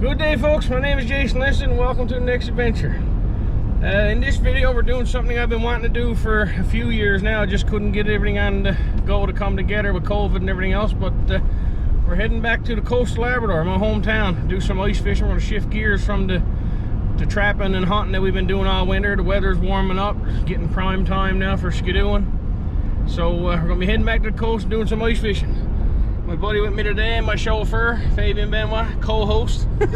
Good day, folks. My name is Jason Liston and welcome to the next adventure. In this video we're doing something I've been wanting to do for a few years now. I just couldn't get everything on the go to come together with COVID and everything else, but we're heading back to the coast of Labrador, my hometown, do some ice fishing. We're going to shift gears from the trapping and hunting that we've been doing all winter. The weather's warming up, it's getting prime time now for skidooing. So we're going to be heading back to the coast and doing some ice fishing. My buddy with me today, my chauffeur, Fabian Benoit, co-host. But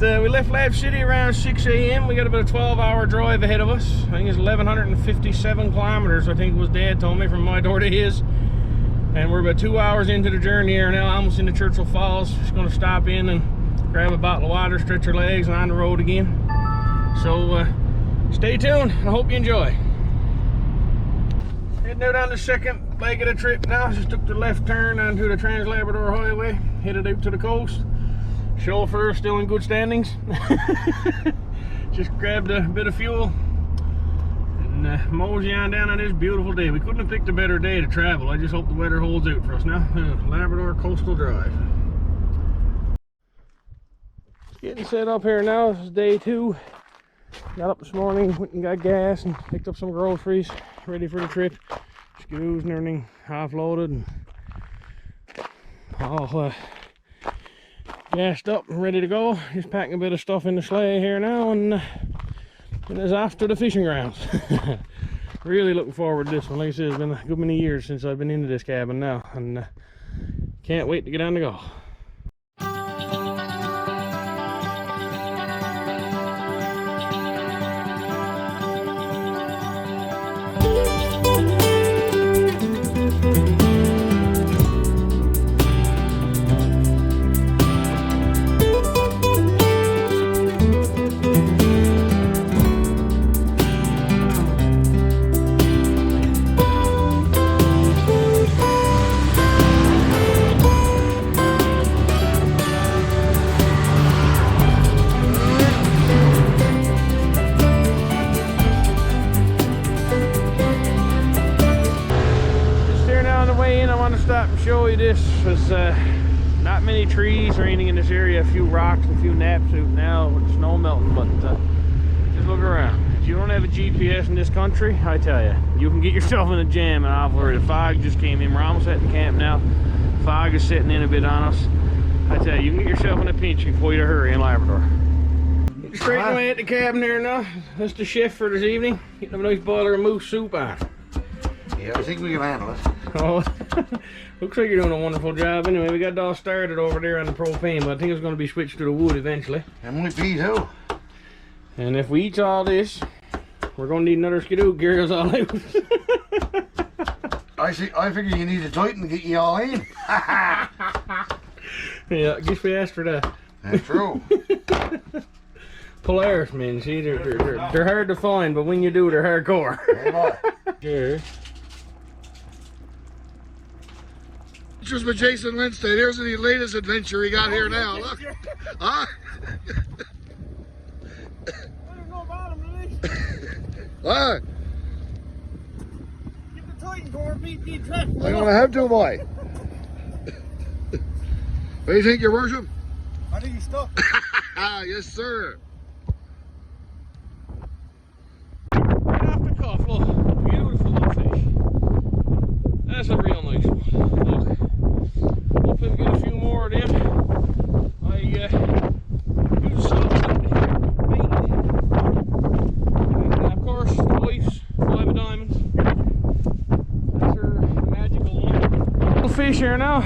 we left Lab City around 6 a.m. We got about a 12-hour drive ahead of us. I think it's 1,157 kilometers, I think was Dad told me, from my door to his. And we're about 2 hours into the journey here now, almost into Churchill Falls. Just going to stop in and grab a bottle of water, stretch our legs, and on the road again. So stay tuned. I hope you enjoy. Heading out on the second leg of the trip now. Just took the left turn onto the Trans-Labrador Highway, headed out to the coast. Chauffeur still in good standings. Just grabbed a bit of fuel and mosey on down on this beautiful day. We couldn't have picked a better day to travel. I just hope the weather holds out for us now. Labrador Coastal Drive. Getting set up here now. This is day 2. Got up this morning, went and got gas and picked up some groceries, ready for the trip. Skidoos and everything offloaded and all gassed up and ready to go. Just packing a bit of stuff in the sleigh here now, and it's off to the fishing grounds. Really looking forward to this one. Like I said, it's been a good many years since I've been into this cabin now, and can't wait to get on the go. Show you this. There's not many trees or anything in this area, a few rocks and a few naps out now with the snow melting, but just look around. If you don't have a GPS in this country, I tell you, you can get yourself in a jam. And obviously the fog just came in. We're almost at the camp now. Fog is setting in a bit on us. I tell you, you can get yourself in a pinch before you hurry in Labrador. Straight away at the cabin here now. That's the chef for this evening. Getting a nice boiler of moose soup on. Yeah, I think we can handle it. Oh, looks like you're doing a wonderful job. Anyway, we got it all started over there on the propane, but I think it's going to be switched to the wood eventually. It might be too. And if we eat all this, we're going to need another skidoo. Gear us all out. I figure you need a Titan to get you all in. Yeah, I guess we asked for that. That's true. Polaris men, see, they're hard to find, but when you do, they're hardcore. Hey, boy. Sure. Just with Jason Lindsay. Here's the latest adventure we got here now. Look. Huh? There's no bottom to this. What? Get the Titan core, beat the track. I'm gonna have to, boy. What do you think, your worship? I think he's stuck. Yes, sir. Right off the cuff, look. Beautiful little fish. That's a real nice one. Look. Hopefully we get a few more of them. I use salt bait. And of course, the wife's 5 of diamonds. That's her magical one. Little fish here now.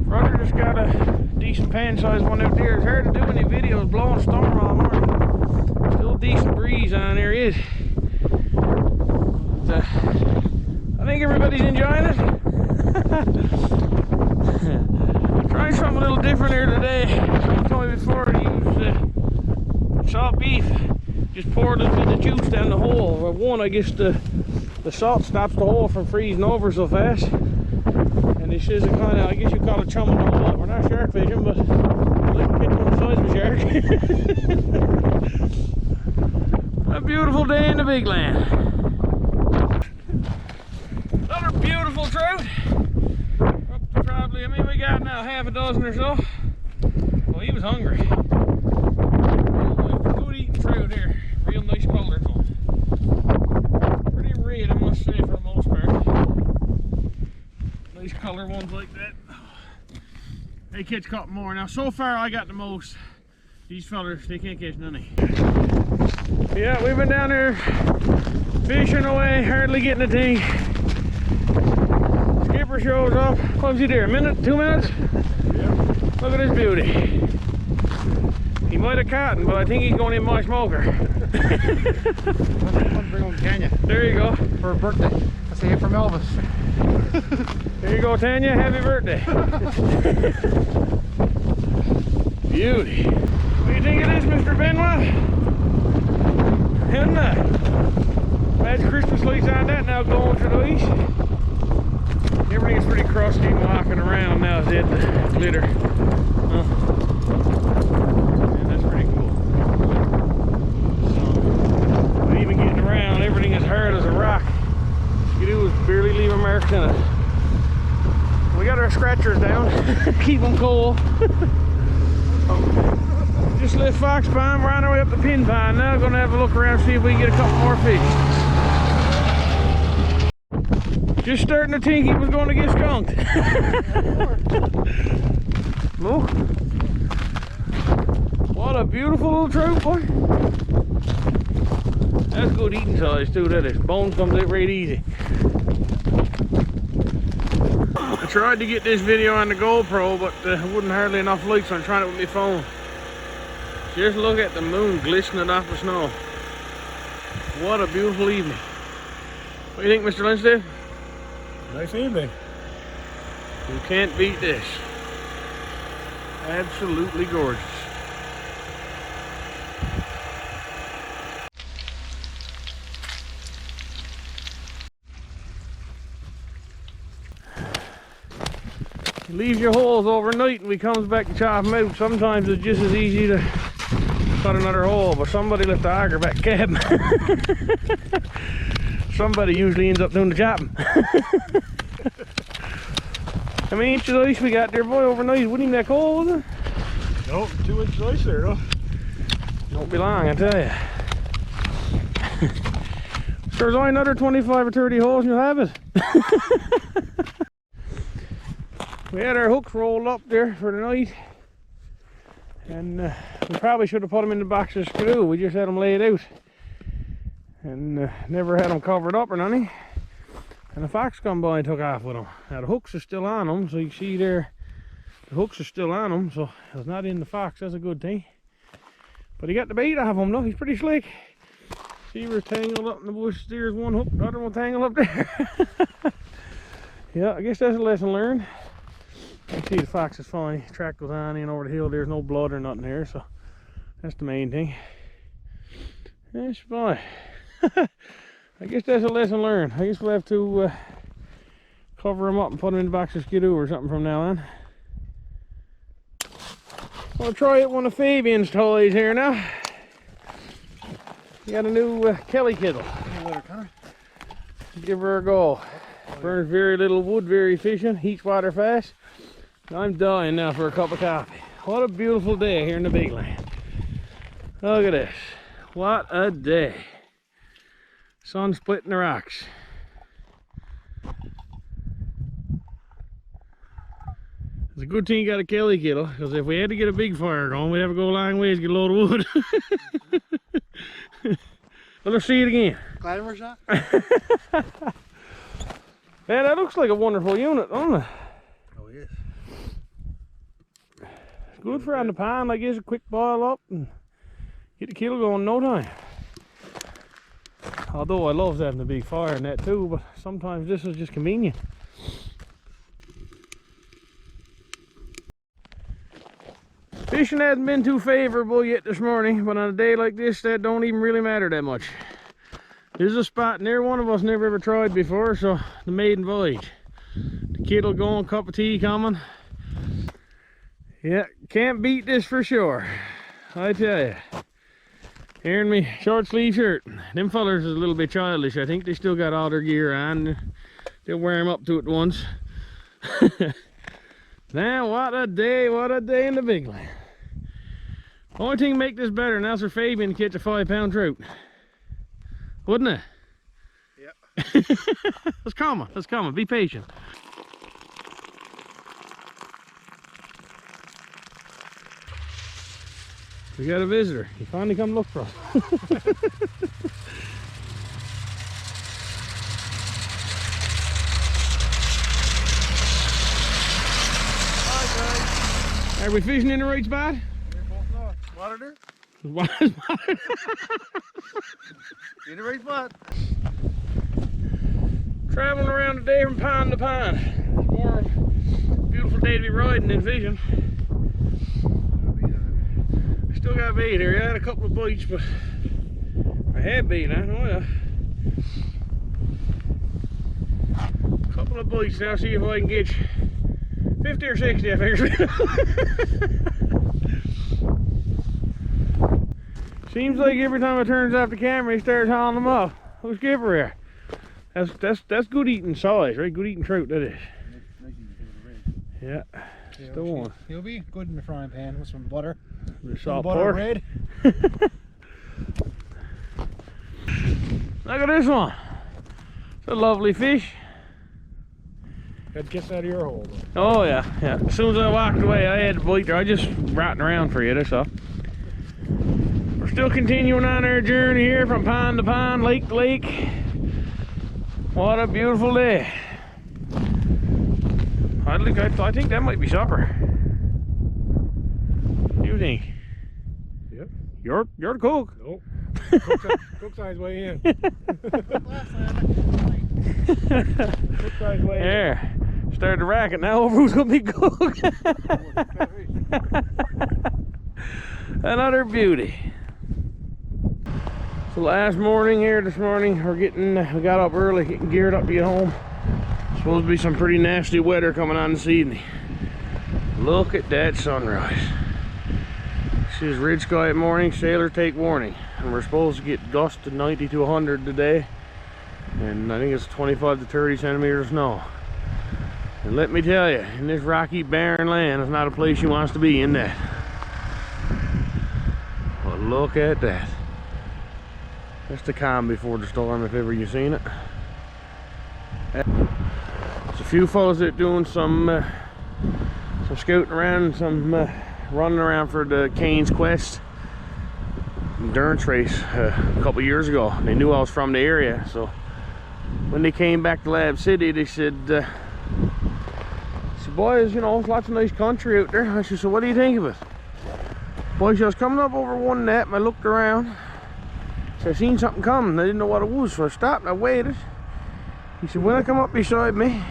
Roger just got a decent pan-sized one out there. It's hard to do any videos blowing a storm all morning. Still a decent breeze on there is. But, I think everybody's enjoying it. Trying something a little different here today. Someone told me before to use salt beef. Just pour a little bit of juice down the hole. Well, one, I guess the salt stops the hole from freezing over so fast. And this is a kind of, I guess you call it chumming the hole up. We're not shark fishing, but I'd like to catch one the size of a shark. A beautiful day in the big land. Another beautiful trout. Up to probably, I mean, we got now half a dozen or so. Well, he was hungry. Good eating trout here. Real nice color to him. Pretty red, I must say, for the most part. Nice color ones like that. They catch a couple more. Now, so far, I got the most. These fellas, they can't catch none. Yeah, we've been down there fishing away, hardly getting a thing. Skipper shows up. What was he there? A minute? 2 minutes? Yep. Look at this beauty. He might have caught him, but I think he's going in my smoker. I'll bring him Tanya. There you go. For her birthday. I say it from Elvis. There you go, Tanya. Happy birthday. Beauty. What do you think of this, Mr. Benoit? Isn't that? That's Christmas lights on that now going to the east. Everything's pretty crusty and walking around now, is it? The glitter. Yeah, that's pretty cool. But even getting around, everything is hard as a rock. You do is barely leave a mark in it. We got our scratchers down, keep them cool. Just left Fox Pond, we're on our way up the Pin Pond now. Gonna have a look around, see if we can get a couple more fish. Just starting to think he was going to get skunked. Look. What a beautiful little trout, boy. That's good eating size too, that is. Bones comes out right easy. I tried to get this video on the GoPro, but wouldn't hardly enough light, so I'm trying it with my phone. Just look at the moon glistening off the snow. What a beautiful evening. What do you think, Mr. Lindsay? Nice evening. You can't beat this. Absolutely gorgeous. He leaves your holes overnight and he comes back to chop them out. Sometimes it's just as easy to cut another hole, but somebody left the auger back cabin. Somebody usually ends up doing the chopping. How many inches of ice we got there, boy, overnight? Wasn't even that cold, was it? Nope, 2 inches of ice there, though. Won't be long, I tell you. So there's only another 25 or 30 holes and you'll have it. We had our hooks rolled up there for the night. And we probably should have put them in the box of screw. We just had them laid out. And never had them covered up or nothing. And the fox come by and took off with them. Now the hooks are still on them, so you can see there, the hooks are still on them, so it's not in the fox. That's a good thing. But he got the bait off him though. He's pretty slick. See, we're tangled up in the bush. There's one hook, the other one tangled up there. Yeah, I guess that's a lesson learned. You see the fox is fine. Track goes on in over the hill. There's no blood or nothing there, so that's the main thing. That's fine. I guess that's a lesson learned. I guess we'll have to cover them up and put them in the box of skidoo or something from now on. I'll try it one of Fabian's toys here now. You got a new Kelly kettle. Give her a go. Burns very little wood, very efficient, heats water fast. I'm dying now for a cup of coffee. What a beautiful day here in the Big Land. Look at this. What a day. Sun splitting the rocks. It's a good thing you got a Kelly kettle, because if we had to get a big fire going, we'd have to go a long ways to get a load of wood. Well, let's see it again. Climber shot? Man, that looks like a wonderful unit, doesn't it? Oh, yes. It's good for on the pond, I guess, a quick boil up and get the kettle going in no time. Although I love having a big fire and that too, but sometimes this is just convenient. Fishing hasn't been too favorable yet this morning, but on a day like this, that don't even really matter that much. There's a spot in there one of us never ever tried before, so the maiden voyage. The kettle going, cup of tea coming. Yeah, can't beat this for sure, I tell you. Here in me short sleeve shirt. Them fellers is a little bit childish. I think they still got all their gear on. They'll wear them up to it once. Now, what a day in the big land. Only thing to make this better, now Sir Fabian catch a 5-pound trout. Wouldn't it? Yep. It's coming, be patient. We got a visitor. He finally come look for us. Are we fishing in the right spot? We're both north. Water there? In the right spot. Traveling around today from pond to pond. It's more beautiful day to be riding than fishing. Still got bait here. I had a couple of bites, but I had bait now. Oh yeah. Couple of bites now. See if I can get 50 or 60. I figure. Seems like every time I turns off the camera, he starts hauling them up. Who's skipper here? That's good eating size, right? Good eating trout, that is. Yeah. Still one. He'll be good in the frying pan with some butter. The salt butter pork. bread. Look at this one. It's a lovely fish. Got gets out of your hole. Oh yeah, yeah. As soon as I walked away, I had to bite there. I just ratting around for you, that's all. We're still continuing on our journey here from pond to pond, lake to lake. What a beautiful day. I think that might be supper. What do you think? Yep. You're the cook. Nope. Cook's on his way in. Cook's on his way in. There. Started the racket now over who's gonna be cook. Another beauty. So last morning here this morning we got up early, getting geared up to get home. Supposed to be some pretty nasty weather coming on this evening. Look at that sunrise. This is red sky at morning, sailors take warning. And we're supposed to get gusts of 90 to 100 today. And I think it's 25 to 30 centimeters of snow. And let me tell you, in this rocky, barren land, it's not a place you want to be in that. But look at that. That's the calm before the storm, if ever you've seen it. There's a few fellas that doing some scouting around, some running around for the Cane's Quest endurance race a couple years ago. They knew I was from the area, so when they came back to Lab City, they said, boys, you know, there's lots of nice country out there. I said, so what do you think of it? Boys, I was coming up over one net and I looked around. So I seen something coming. I didn't know what it was, so I stopped and I waited. He said, when I come up beside me,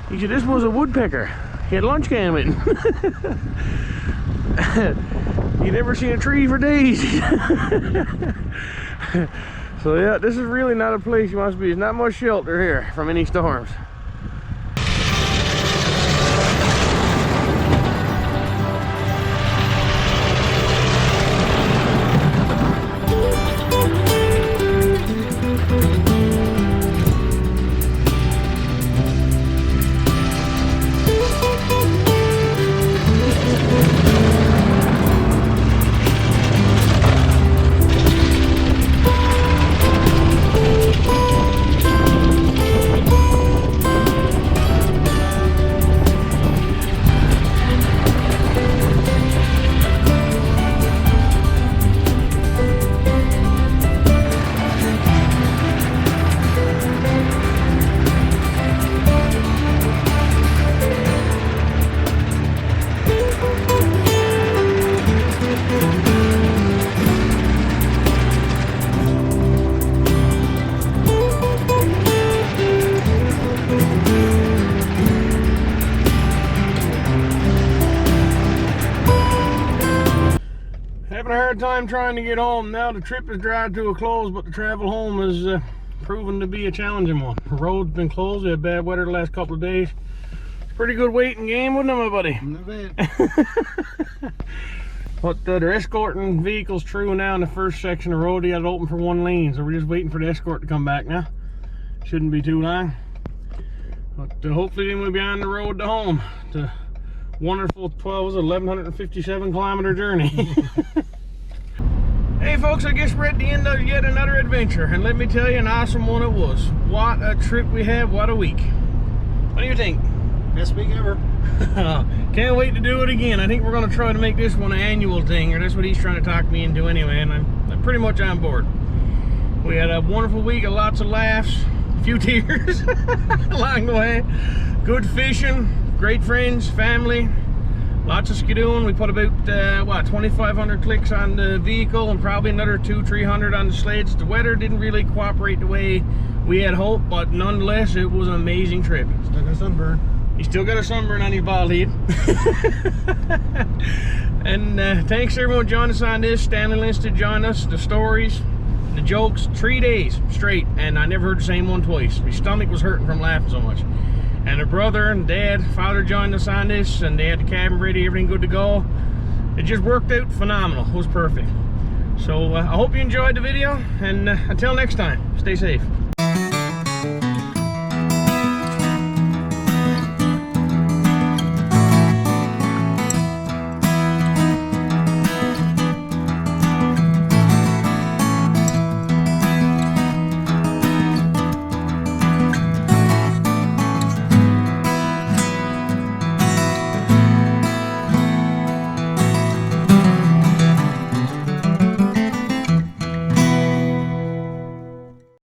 he said, this was a woodpecker. He had a lunch can with him. He never seen a tree for days. So yeah, this is really not a place you want to be. There's not much shelter here from any storms. Having a hard time trying to get home. Now the trip is dragged to a close, but the travel home has proven to be a challenging one. The road's been closed. We had bad weather the last couple of days. Pretty good waiting game, wasn't it, my buddy? Not bad. But they're escorting vehicles through now in the first section of the road. They got it open for one lane, so we're just waiting for the escort to come back now. Shouldn't be too long. But hopefully then we'll be on the road to home to wonderful 1157 kilometer journey. Hey folks, I guess we're at the end of yet another adventure, and let me tell you, an awesome one it was. What a trip we had, what a week. What do you think? Best week ever. Can't wait to do it again. I think we're going to try to make this one an annual thing, or that's what he's trying to talk me into anyway, and I'm pretty much on board. We had a wonderful week, lots of laughs, a few tears along the way. Good fishing, great friends, family, lots of skidooing. We put about, what, 2,500 clicks on the vehicle and probably another 200-300 on the sleds. The weather didn't really cooperate the way we had hoped, but nonetheless, it was an amazing trip. Still got a sunburn. You still got a sunburn on your bald head. And thanks everyone joining us on this. Stanley Linstead joined us, the stories, the jokes, 3 days straight, and I never heard the same one twice. My stomach was hurting from laughing so much. And her brother and dad, father joined us on this, and they had the cabin ready, everything good to go. It just worked out phenomenal. It was perfect. So I hope you enjoyed the video, and until next time, stay safe.